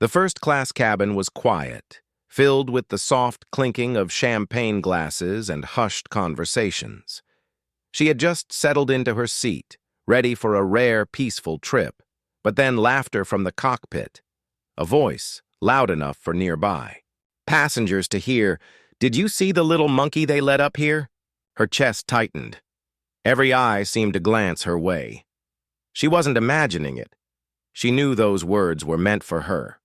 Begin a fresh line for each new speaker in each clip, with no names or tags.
The first-class cabin was quiet, filled with the soft clinking of champagne glasses and hushed conversations. She had just settled into her seat, ready for a rare, peaceful trip, but then laughter from the cockpit, a voice loud enough for nearby. Passengers to hear, "Did you see the little monkey they let up here?" Her chest tightened. Every eye seemed to glance her way. She wasn't imagining it. She knew those words were meant for her.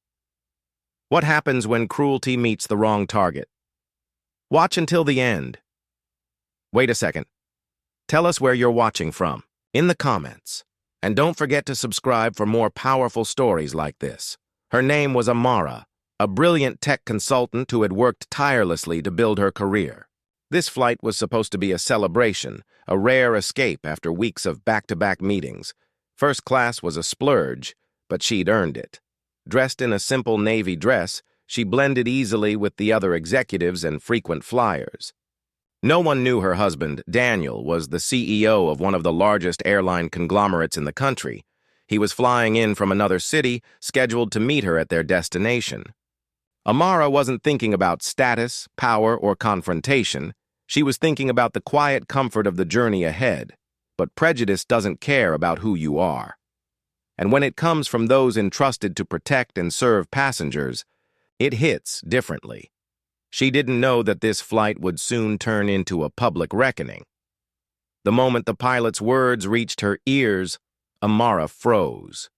What happens when cruelty meets the wrong target? Watch until the end. Wait a second. Tell us where you're watching from, in the comments. And don't forget to subscribe for more powerful stories like this. Her name was Amara, a brilliant tech consultant who had worked tirelessly to build her career. This flight was supposed to be a celebration, a rare escape after weeks of back-to-back meetings. First class was a splurge, but she'd earned it. Dressed in a simple navy dress, she blended easily with the other executives and frequent flyers. No one knew her husband, Daniel, was the CEO of one of the largest airline conglomerates in the country. He was flying in from another city, scheduled to meet her at their destination. Amara wasn't thinking about status, power, or confrontation. She was thinking about the quiet comfort of the journey ahead. But prejudice doesn't care about who you are. And when it comes from those entrusted to protect and serve passengers, it hits differently. She didn't know that this flight would soon turn into a public reckoning. The moment the pilot's words reached her ears, Amara froze.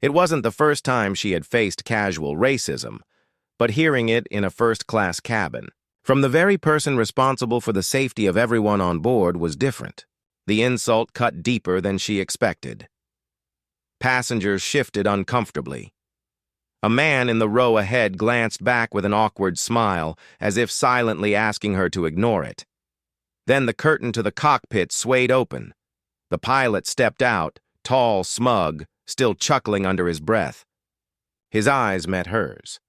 It wasn't the first time she had faced casual racism, but hearing it in a first-class cabin, from the very person responsible for the safety of everyone on board, was different. The insult cut deeper than she expected. Passengers shifted uncomfortably. A man in the row ahead glanced back with an awkward smile, as if silently asking her to ignore it. Then the curtain to the cockpit swayed open. The pilot stepped out, tall, smug, still chuckling under his breath. His eyes met hers,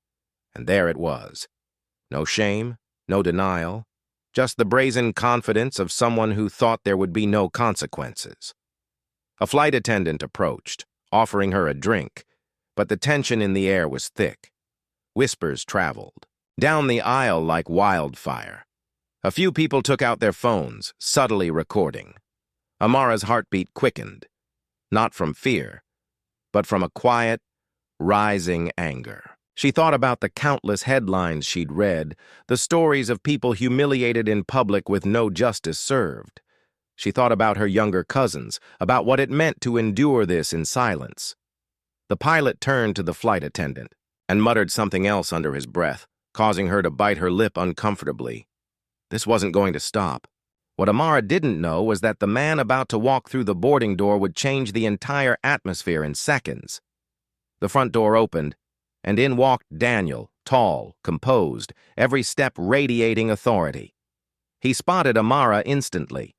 and there it was. No shame, no denial, just the brazen confidence of someone who thought there would be no consequences. A flight attendant approached, offering her a drink, but the tension in the air was thick. Whispers traveled down the aisle like wildfire. A few people took out their phones, subtly recording. Amara's heartbeat quickened, not from fear, but from a quiet, rising anger. She thought about the countless headlines she'd read, the stories of people humiliated in public with no justice served. She thought about her younger cousins, about what it meant to endure this in silence. The pilot turned to the flight attendant and muttered something else under his breath, causing her to bite her lip uncomfortably. This wasn't going to stop. What Amara didn't know was that the man about to walk through the boarding door would change the entire atmosphere in seconds. The front door opened, and in walked Daniel, tall, composed, every step radiating authority. He spotted Amara instantly,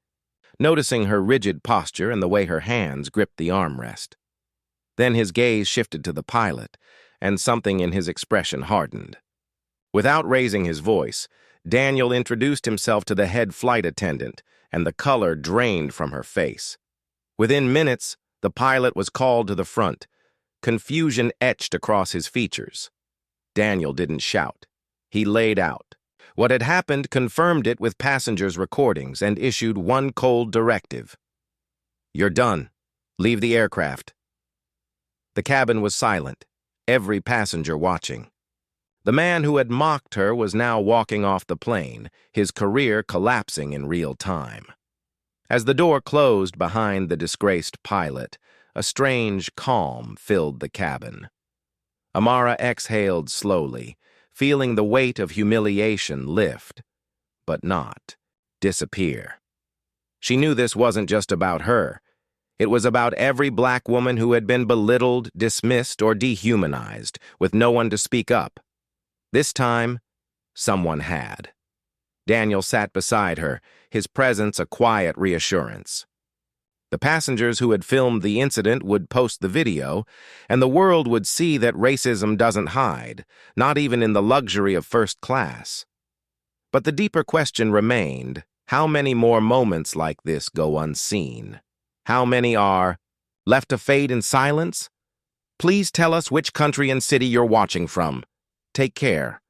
noticing her rigid posture and the way her hands gripped the armrest. Then his gaze shifted to the pilot, and something in his expression hardened. Without raising his voice, Daniel introduced himself to the head flight attendant, and the color drained from her face. Within minutes, the pilot was called to the front, confusion etched across his features. Daniel didn't shout. He laid out. What had happened confirmed it with passengers' recordings and issued one cold directive. "You're done. Leave the aircraft." The cabin was silent, every passenger watching. The man who had mocked her was now walking off the plane, his career collapsing in real time. As the door closed behind the disgraced pilot, a strange calm filled the cabin. Amara exhaled slowly, feeling the weight of humiliation lift, but not disappear. She knew this wasn't just about her. It was about every black woman who had been belittled, dismissed, or dehumanized, with no one to speak up. This time, someone had. Daniel sat beside her, his presence a quiet reassurance. The passengers who had filmed the incident would post the video, and the world would see that racism doesn't hide, not even in the luxury of first class. But the deeper question remained, how many more moments like this go unseen? How many are left to fade in silence? Please tell us which country and city you're watching from. Take care.